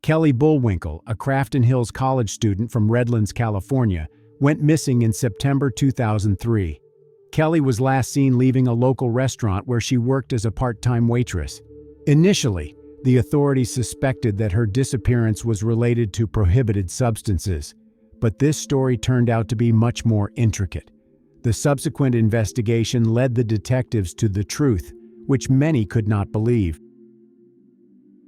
Kelly Bullwinkle, a Crafton Hills College student from Redlands, California, went missing in September 2003. Kelly was last seen leaving a local restaurant where she worked as a part-time waitress. Initially, the authorities suspected that her disappearance was related to prohibited substances, but this story turned out to be much more intricate. The subsequent investigation led the detectives to the truth, which many could not believe.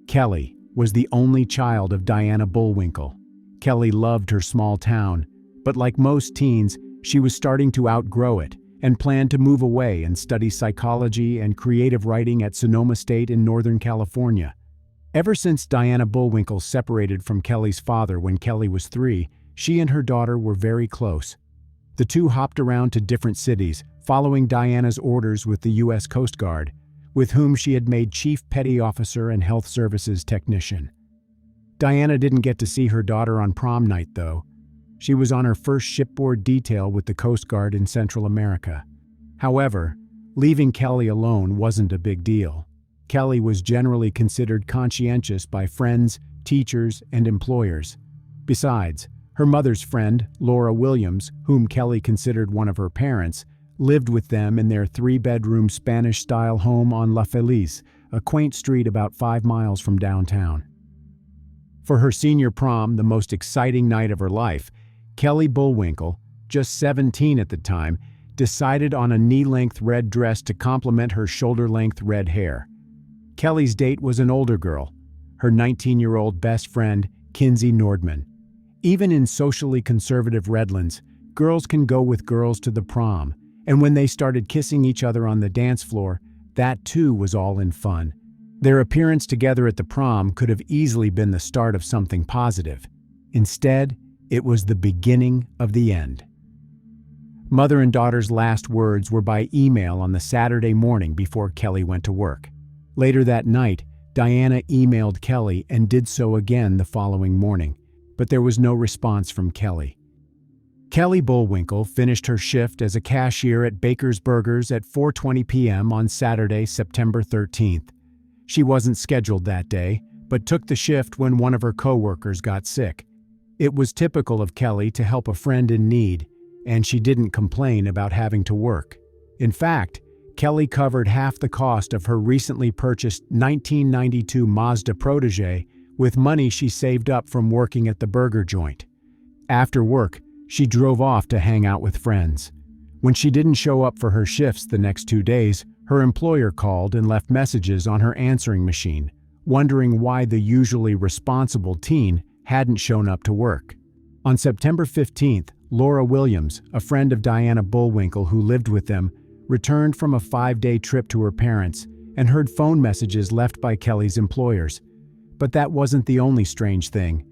Kelly was the only child of Diana Bullwinkle. Kelly loved her small town, but like most teens, she was starting to outgrow it and planned to move away and study psychology and creative writing at Sonoma State in Northern California. Ever since Diana Bullwinkle separated from Kelly's father when Kelly was 3, she and her daughter were very close. The two hopped around to different cities, following Diana's orders with the U.S. Coast Guard, with whom she had made Chief Petty Officer and Health Services Technician. Diana didn't get to see her daughter on prom night, though. She was on her first shipboard detail with the Coast Guard in Central America. However, leaving Kelly alone wasn't a big deal. Kelly was generally considered conscientious by friends, teachers, and employers. Besides, her mother's friend, Laura Williams, whom Kelly considered one of her parents, lived with them in their 3-bedroom Spanish-style home on La Feliz, a quaint street about 5 miles from downtown. For her senior prom, the most exciting night of her life, Kelly Bullwinkle, just 17 at the time, decided on a knee-length red dress to complement her shoulder-length red hair. Kelly's date was an older girl, her 19-year-old best friend, Kinsey Nordman. Even in socially conservative Redlands, girls can go with girls to the prom, and when they started kissing each other on the dance floor, that too was all in fun. Their appearance together at the prom could have easily been the start of something positive. Instead, it was the beginning of the end. Mother and daughter's last words were by email on the Saturday morning before Kelly went to work. Later that night, Diana emailed Kelly and did so again the following morning, but there was no response from Kelly. Kelly Bullwinkle finished her shift as a cashier at Baker's Burgers at 4:20 p.m. on Saturday, September 13th. She wasn't scheduled that day, but took the shift when one of her coworkers got sick. It was typical of Kelly to help a friend in need, and she didn't complain about having to work. In fact, Kelly covered half the cost of her recently purchased 1992 Mazda Protege with money she saved up from working at the burger joint. After work, she drove off to hang out with friends. When she didn't show up for her shifts the next 2 days, her employer called and left messages on her answering machine, wondering why the usually responsible teen hadn't shown up to work. On September 15th, Laura Williams, a friend of Diana Bullwinkle who lived with them, returned from a 5-day trip to her parents and heard phone messages left by Kelly's employers. But that wasn't the only strange thing.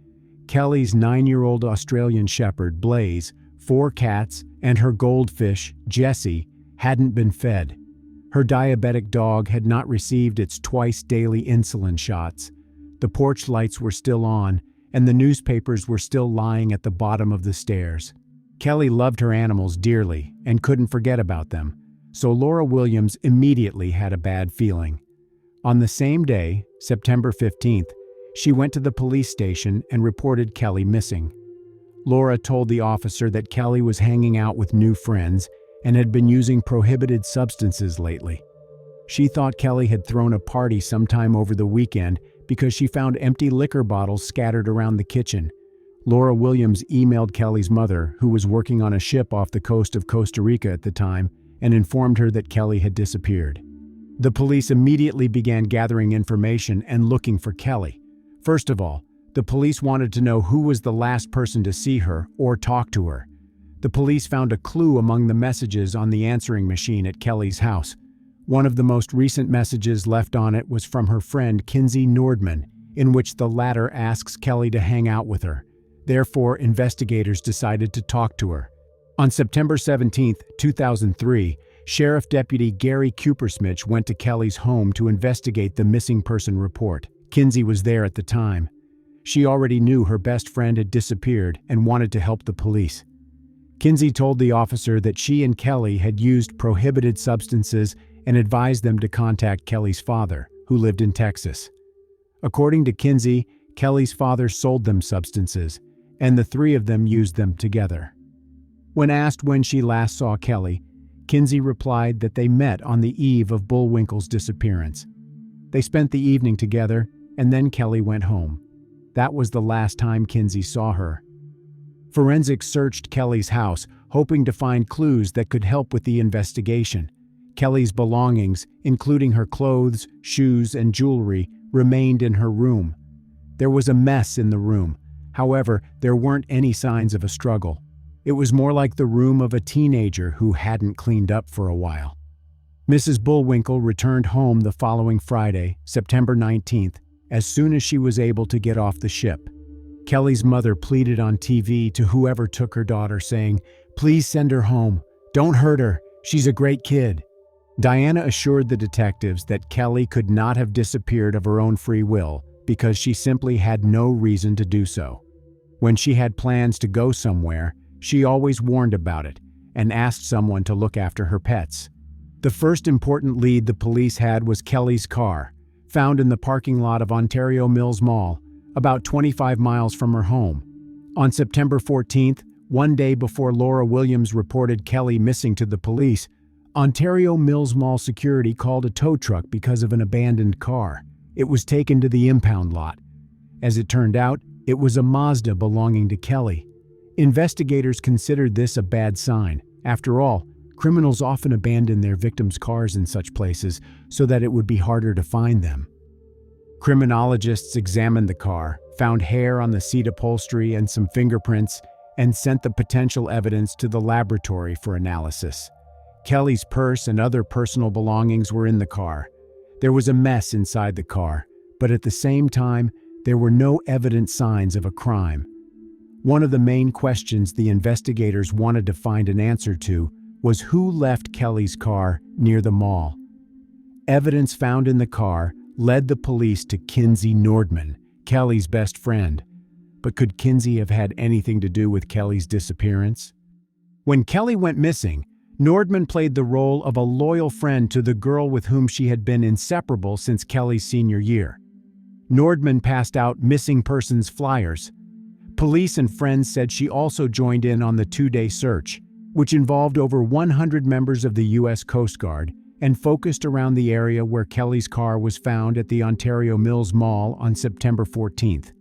Kelly's 9-year-old Australian Shepherd, Blaze, 4 cats, and her goldfish, Jessie, hadn't been fed. Her diabetic dog had not received its twice-daily insulin shots. The porch lights were still on, and the newspapers were still lying at the bottom of the stairs. Kelly loved her animals dearly and couldn't forget about them, so Laura Williams immediately had a bad feeling. On the same day, September 15th, she went to the police station and reported Kelly missing. Laura told the officer that Kelly was hanging out with new friends and had been using prohibited substances lately. She thought Kelly had thrown a party sometime over the weekend because she found empty liquor bottles scattered around the kitchen. Laura Williams emailed Kelly's mother, who was working on a ship off the coast of Costa Rica at the time, and informed her that Kelly had disappeared. The police immediately began gathering information and looking for Kelly. First of all, the police wanted to know who was the last person to see her or talk to her. The police found a clue among the messages on the answering machine at Kelly's house. One of the most recent messages left on it was from her friend Kinsey Nordman, in which the latter asks Kelly to hang out with her. Therefore, investigators decided to talk to her. On September 17, 2003, Sheriff Deputy Gary Coopersmith went to Kelly's home to investigate the missing person report. Kinsey was there at the time. She already knew her best friend had disappeared and wanted to help the police. Kinsey told the officer that she and Kelly had used prohibited substances and advised them to contact Kelly's father, who lived in Texas. According to Kinsey, Kelly's father sold them substances, and the three of them used them together. When asked when she last saw Kelly, Kinsey replied that they met on the eve of Bullwinkle's disappearance. They spent the evening together, and then Kelly went home. That was the last time Kinsey saw her. Forensics searched Kelly's house, hoping to find clues that could help with the investigation. Kelly's belongings, including her clothes, shoes, and jewelry, remained in her room. There was a mess in the room. However, there weren't any signs of a struggle. It was more like the room of a teenager who hadn't cleaned up for a while. Mrs. Bullwinkle returned home the following Friday, September 19th, as soon as she was able to get off the ship. Kelly's mother pleaded on TV to whoever took her daughter, saying, "Please send her home. Don't hurt her. She's a great kid." Diana assured the detectives that Kelly could not have disappeared of her own free will because she simply had no reason to do so. When she had plans to go somewhere, she always warned about it and asked someone to look after her pets. The first important lead the police had was Kelly's car, found in the parking lot of Ontario Mills Mall, about 25 miles from her home. On September 14th, one day before Laura Williams reported Kelly missing to the police, Ontario Mills Mall security called a tow truck because of an abandoned car. It was taken to the impound lot. As it turned out, it was a Mazda belonging to Kelly. Investigators considered this a bad sign. After all, criminals often abandon their victims' cars in such places so that it would be harder to find them. Criminologists examined the car, found hair on the seat upholstery and some fingerprints, and sent the potential evidence to the laboratory for analysis. Kelly's purse and other personal belongings were in the car. There was a mess inside the car, but at the same time, there were no evident signs of a crime. One of the main questions the investigators wanted to find an answer to was who left Kelly's car near the mall. Evidence found in the car led the police to Kinsey Nordman, Kelly's best friend. But could Kinsey have had anything to do with Kelly's disappearance? When Kelly went missing, Nordman played the role of a loyal friend to the girl with whom she had been inseparable since Kelly's senior year. Nordman passed out missing persons flyers. Police and friends said she also joined in on the two-day search, which involved over 100 members of the U.S. Coast Guard and focused around the area where Kelly's car was found at the Ontario Mills Mall on September 14th.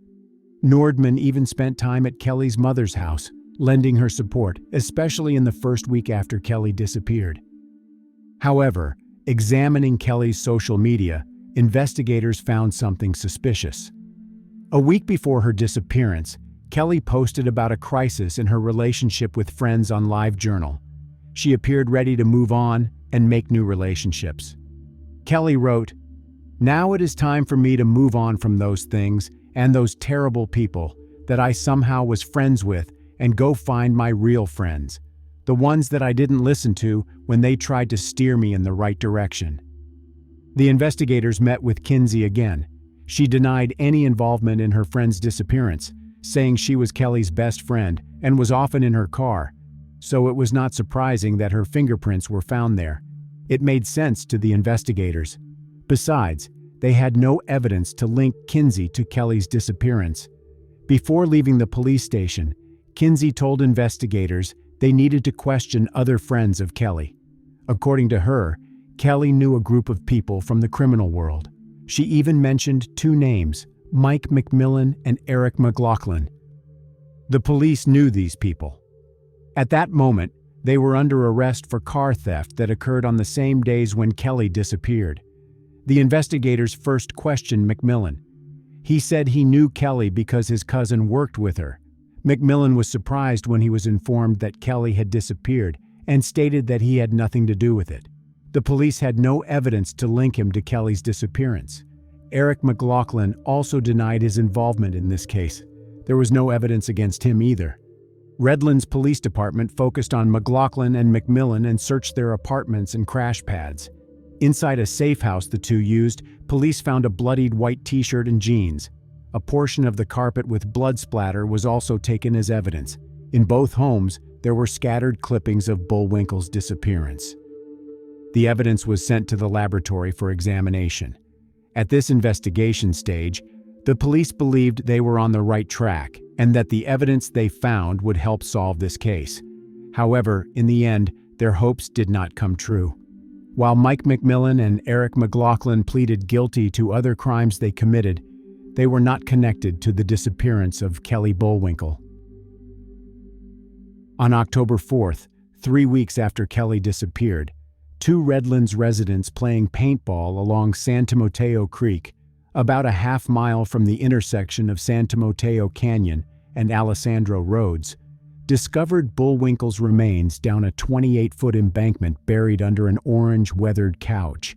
Nordman even spent time at Kelly's mother's house, lending her support, especially in the first week after Kelly disappeared. However, examining Kelly's social media, investigators found something suspicious. A week before her disappearance, Kelly posted about a crisis in her relationship with friends on LiveJournal. She appeared ready to move on and make new relationships. Kelly wrote, "Now it is time for me to move on from those things and those terrible people that I somehow was friends with and go find my real friends, the ones that I didn't listen to when they tried to steer me in the right direction." The investigators met with Kinsey again. She denied any involvement in her friend's disappearance, saying she was Kelly's best friend and was often in her car, so it was not surprising that her fingerprints were found there. It made sense to the investigators. Besides, they had no evidence to link Kinsey to Kelly's disappearance. Before leaving the police station, Kinsey told investigators they needed to question other friends of Kelly. According to her, Kelly knew a group of people from the criminal world. She even mentioned two names, Mike McMillan and Eric McLaughlin. The police knew these people. At that moment, they were under arrest for car theft that occurred on the same days when Kelly disappeared. The investigators first questioned McMillan. He said he knew Kelly because his cousin worked with her. McMillan was surprised when he was informed that Kelly had disappeared and stated that he had nothing to do with it. The police had no evidence to link him to Kelly's disappearance. Eric McLaughlin also denied his involvement in this case. There was no evidence against him either. Redlands Police Department focused on McLaughlin and McMillan and searched their apartments and crash pads. Inside a safe house the two used, police found a bloodied white t-shirt and jeans. A portion of the carpet with blood splatter was also taken as evidence. In both homes, there were scattered clippings of Bullwinkle's disappearance. The evidence was sent to the laboratory for examination. At this investigation stage, The police believed they were on the right track and that the evidence they found would help solve this case. However, in the end, their hopes did not come true. While Mike McMillan and Eric McLaughlin pleaded guilty to other crimes they committed, they were not connected to the disappearance of Kelly Bullwinkle. On October 4th, 3 weeks after Kelly disappeared, two Redlands residents playing paintball along San Timoteo Creek, about a half-mile from the intersection of San Timoteo Canyon and Alessandro Roads, discovered Bullwinkle's remains down a 28-foot embankment buried under an orange weathered couch.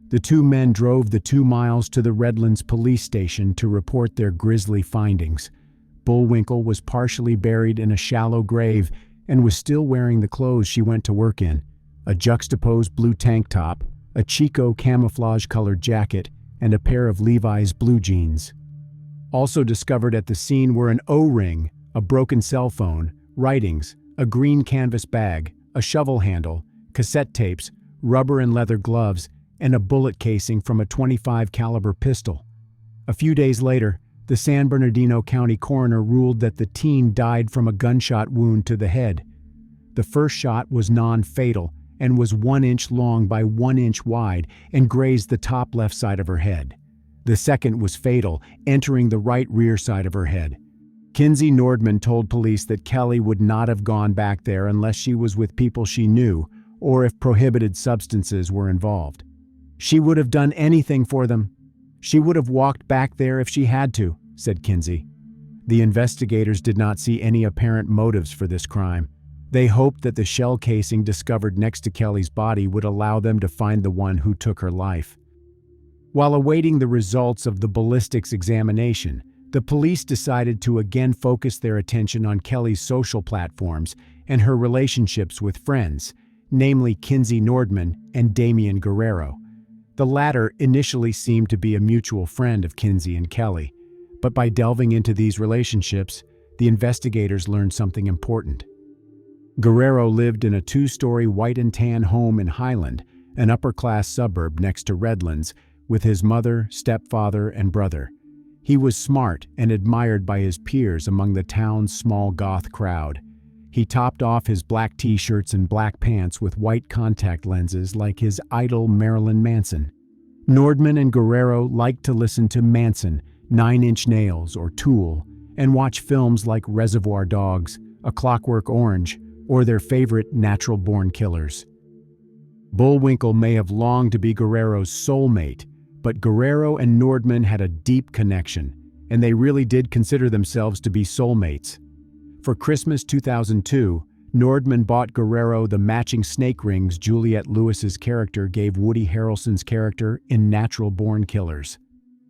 The two men drove the 2 miles to the Redlands police station to report their grisly findings. Bullwinkle was partially buried in a shallow grave and was still wearing the clothes she went to work in: a juxtaposed blue tank top, a Chico camouflage-colored jacket, and a pair of Levi's blue jeans. Also discovered at the scene were an O-ring, a broken cell phone, writings, a green canvas bag, a shovel handle, cassette tapes, rubber and leather gloves, and a bullet casing from a .25 caliber pistol. A few days later, the San Bernardino County coroner ruled that the teen died from a gunshot wound to the head. The first shot was non-fatal and was 1 inch long by 1 inch wide and grazed the top left side of her head. The second was fatal, entering the right rear side of her head. Kinsey Nordman told police that Kelly would not have gone back there unless she was with people she knew or if prohibited substances were involved. She would have done anything for them. She would have walked back there if she had to, said Kinsey. The investigators did not see any apparent motives for this crime. They hoped that the shell casing discovered next to Kelly's body would allow them to find the one who took her life. While awaiting the results of the ballistics examination, the police decided to again focus their attention on Kelly's social platforms and her relationships with friends, namely Kinsey Nordman and Damian Guerrero. The latter initially seemed to be a mutual friend of Kinsey and Kelly, but by delving into these relationships, the investigators learned something important. Guerrero lived in a 2-story white and tan home in Highland, an upper-class suburb next to Redlands, with his mother, stepfather, and brother. He was smart and admired by his peers among the town's small goth crowd. He topped off his black t-shirts and black pants with white contact lenses like his idol Marilyn Manson. Nordman and Guerrero liked to listen to Manson, 9 Inch Nails, or Tool, and watch films like Reservoir Dogs, A Clockwork Orange, or their favorite Natural Born Killers. Bullwinkle may have longed to be Guerrero's soulmate, but Guerrero and Nordman had a deep connection, and they really did consider themselves to be soulmates. For Christmas 2002, Nordman bought Guerrero the matching snake rings Juliette Lewis's character gave Woody Harrelson's character in Natural Born Killers.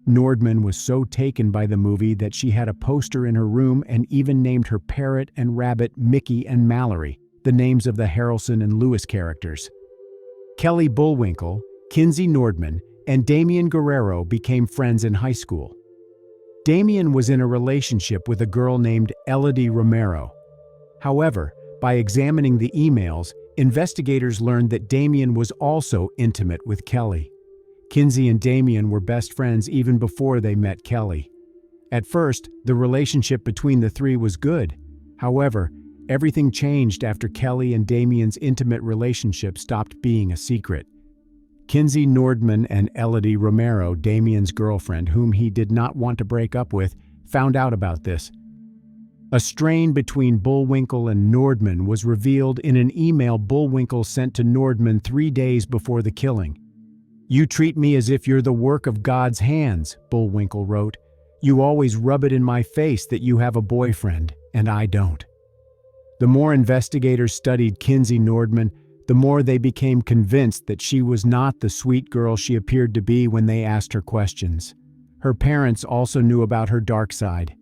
Nordman was so taken by the movie that she had a poster in her room and even named her parrot and rabbit Mickey and Mallory, the names of the Harrelson and Lewis characters. Kelly Bullwinkle, Kinsey Nordman, and Damian Guerrero became friends in high school. Damian was in a relationship with a girl named Elodie Romero. However, by examining the emails, investigators learned that Damian was also intimate with Kelly. Kinsey and Damian were best friends even before they met Kelly. At first, the relationship between the three was good. However, everything changed after Kelly and Damian's intimate relationship stopped being a secret. Kinsey Nordman and Elodie Romero, Damian's girlfriend, whom he did not want to break up with, found out about this. A strain between Bullwinkle and Nordman was revealed in an email Bullwinkle sent to Nordman 3 days before the killing. "You treat me as if you're the work of God's hands," Bullwinkle wrote. "You always rub it in my face that you have a boyfriend, and I don't." The more investigators studied Kinsey Nordman, the more they became convinced that she was not the sweet girl she appeared to be when they asked her questions. Her parents also knew about her dark side.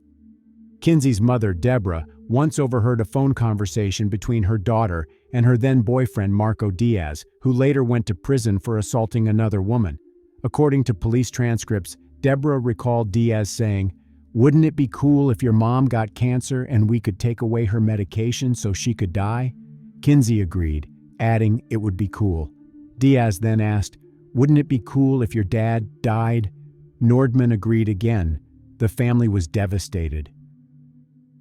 Kinsey's mother, Deborah, once overheard a phone conversation between her daughter and her then-boyfriend Marco Diaz, who later went to prison for assaulting another woman. According to police transcripts, Deborah recalled Diaz saying, "Wouldn't it be cool if your mom got cancer and we could take away her medication so she could die?" Kinsey agreed, adding it would be cool. Diaz then asked, "Wouldn't it be cool if your dad died?" Nordman agreed again. The family was devastated.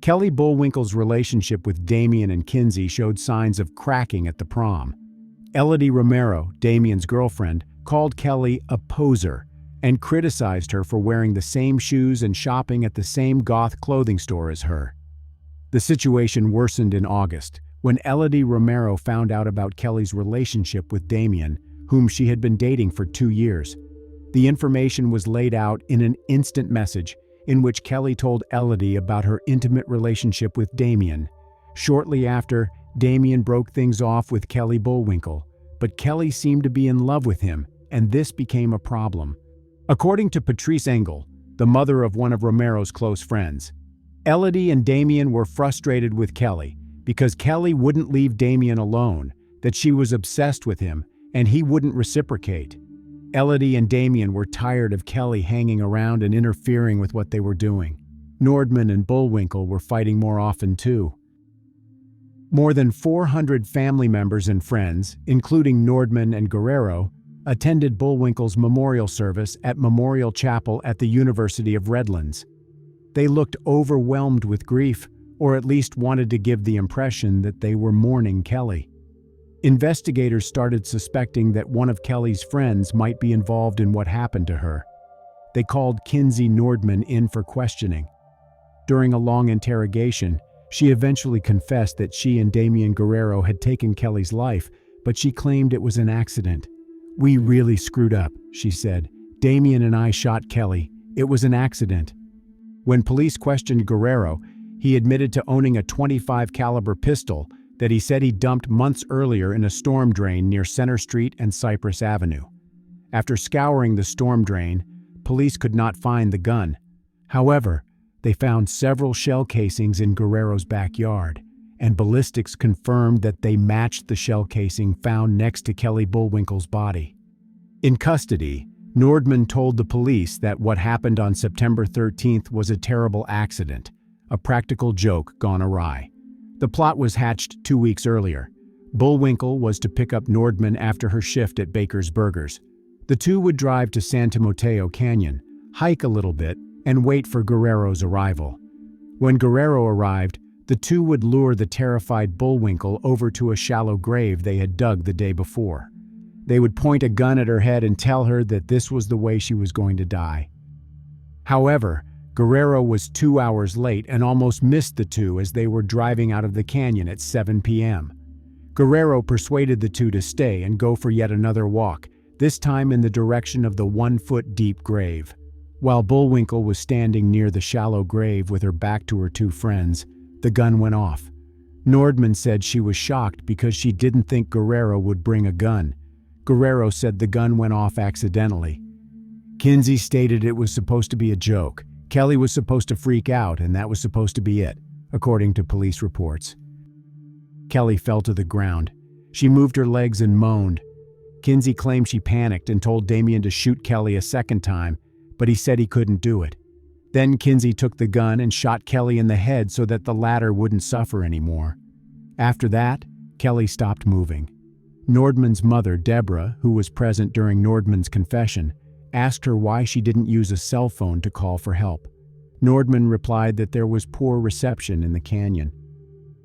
Kelly Bullwinkle's relationship with Damien and Kinsey showed signs of cracking at the prom. Elodie Romero, Damien's girlfriend, called Kelly a poser and criticized her for wearing the same shoes and shopping at the same goth clothing store as her. The situation worsened in August, when Elodie Romero found out about Kelly's relationship with Damien, whom she had been dating for 2 years. The information was laid out in an instant message in which Kelly told Elodie about her intimate relationship with Damien. Shortly after, Damien broke things off with Kelly Bullwinkle, but Kelly seemed to be in love with him, and this became a problem. According to Patrice Engel, the mother of one of Romero's close friends, Elodie and Damien were frustrated with Kelly because Kelly wouldn't leave Damien alone, that she was obsessed with him, and he wouldn't reciprocate. Elodie and Damien were tired of Kelly hanging around and interfering with what they were doing. Nordman and Bullwinkle were fighting more often too. More than 400 family members and friends, including Nordman and Guerrero, attended Bullwinkle's memorial service at Memorial Chapel at the University of Redlands. They looked overwhelmed with grief, or at least wanted to give the impression that they were mourning Kelly. Investigators started suspecting that one of Kelly's friends might be involved in what happened to her. They called Kinsey Nordman in for questioning. During a long interrogation, she eventually confessed that she and Damien Guerrero had taken Kelly's life, but she claimed it was an accident. "We really screwed up," she said. "Damien and I shot Kelly. It was an accident." When police questioned Guerrero, he admitted to owning a .25 caliber pistol that he said he dumped months earlier in a storm drain near Center Street and Cypress Avenue. After scouring the storm drain, police could not find the gun. However, they found several shell casings in Guerrero's backyard, and ballistics confirmed that they matched the shell casing found next to Kelly Bullwinkle's body. In custody, Nordman told the police that what happened on September 13th was a terrible accident, a practical joke gone awry. The plot was hatched 2 weeks earlier. Bullwinkle was to pick up Nordman after her shift at Baker's Burgers. The two would drive to Santa Mateo Canyon, hike a little bit, and wait for Guerrero's arrival. When Guerrero arrived, the two would lure the terrified Bullwinkle over to a shallow grave they had dug the day before. They would point a gun at her head and tell her that this was the way she was going to die. However, Guerrero was 2 hours late and almost missed the two as they were driving out of the canyon at 7 p.m. Guerrero persuaded the two to stay and go for yet another walk, this time in the direction of the 1-foot-deep grave. While Bullwinkle was standing near the shallow grave with her back to her two friends, the gun went off. Nordman said she was shocked because she didn't think Guerrero would bring a gun. Guerrero said the gun went off accidentally. Kinsey stated it was supposed to be a joke. Kelly was supposed to freak out, and that was supposed to be it, according to police reports. Kelly fell to the ground. She moved her legs and moaned. Kinsey claimed she panicked and told Damien to shoot Kelly a second time, but he said he couldn't do it. Then Kinsey took the gun and shot Kelly in the head so that the latter wouldn't suffer anymore. After that, Kelly stopped moving. Nordman's mother, Deborah, who was present during Nordman's confession, asked her why she didn't use a cell phone to call for help. Nordman replied that there was poor reception in the canyon.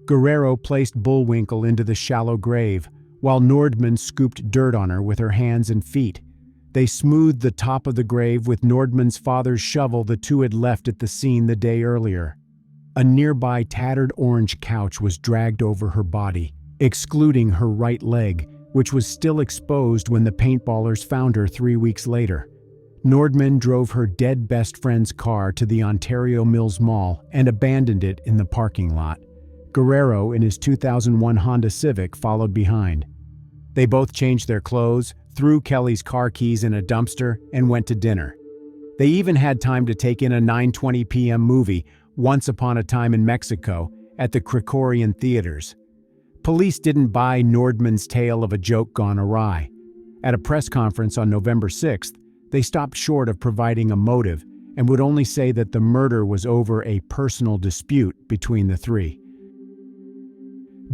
Guerrero placed Bullwinkle into the shallow grave, while Nordman scooped dirt on her with her hands and feet. They smoothed the top of the grave with Nordman's father's shovel the two had left at the scene the day earlier. A nearby tattered orange couch was dragged over her body, excluding her right leg, which was still exposed when the paintballers found her 3 weeks later. Nordman drove her dead best friend's car to the Ontario Mills Mall and abandoned it in the parking lot. Guerrero, in his 2001 Honda Civic, followed behind. They both changed their clothes, threw Kelly's car keys in a dumpster, and went to dinner. They even had time to take in a 9:20 p.m. movie, Once Upon a Time in Mexico, at the Krikorian Theaters. Police didn't buy Nordman's tale of a joke gone awry. At a press conference on November 6th, they stopped short of providing a motive and would only say that the murder was over a personal dispute between the three.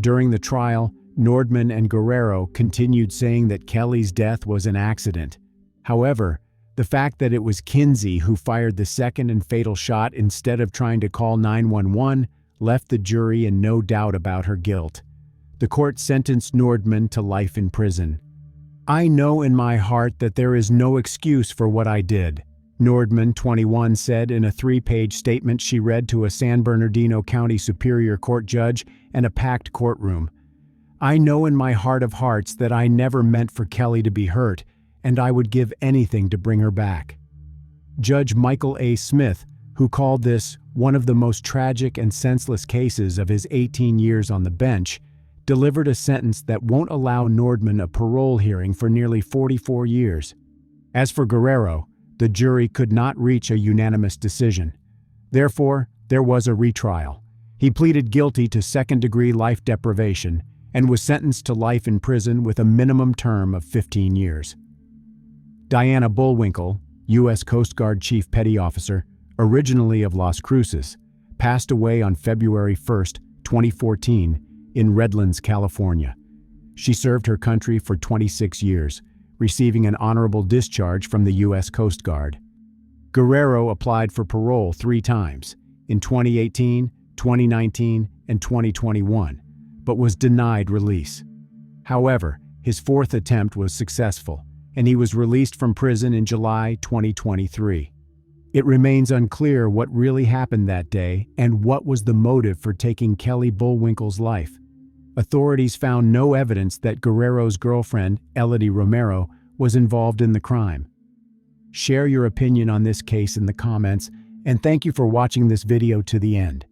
During the trial, Nordman and Guerrero continued saying that Kelly's death was an accident. However, The fact that it was Kinsey who fired the second and fatal shot instead of trying to call 911 left the jury in no doubt about her guilt. The court sentenced Nordman to life in prison. "I know in my heart that there is no excuse for what I did," Nordman, 21, said in a 3-page statement she read to a San Bernardino County Superior Court judge and a packed courtroom. "I know in my heart of hearts that I never meant for Kelly to be hurt, and I would give anything to bring her back." Judge Michael A. Smith, who called this one of the most tragic and senseless cases of his 18 years on the bench, delivered a sentence that won't allow Nordman a parole hearing for nearly 44 years. As for Guerrero, the jury could not reach a unanimous decision. Therefore, there was a retrial. He pleaded guilty to second-degree life deprivation and was sentenced to life in prison with a minimum term of 15 years. Diana Bullwinkle, U.S. Coast Guard Chief Petty Officer, originally of Las Cruces, passed away on February 1, 2014, in Redlands, California. She served her country for 26 years, receiving an honorable discharge from the U.S. Coast Guard. Guerrero applied for parole 3 times, in 2018, 2019, and 2021, but was denied release. However, his 4th attempt was successful, and he was released from prison in July 2023. It remains unclear what really happened that day and what was the motive for taking Kelly Bullwinkle's life. Authorities found no evidence that Guerrero's girlfriend, Elodie Romero, was involved in the crime. Share your opinion on this case in the comments, and thank you for watching this video to the end.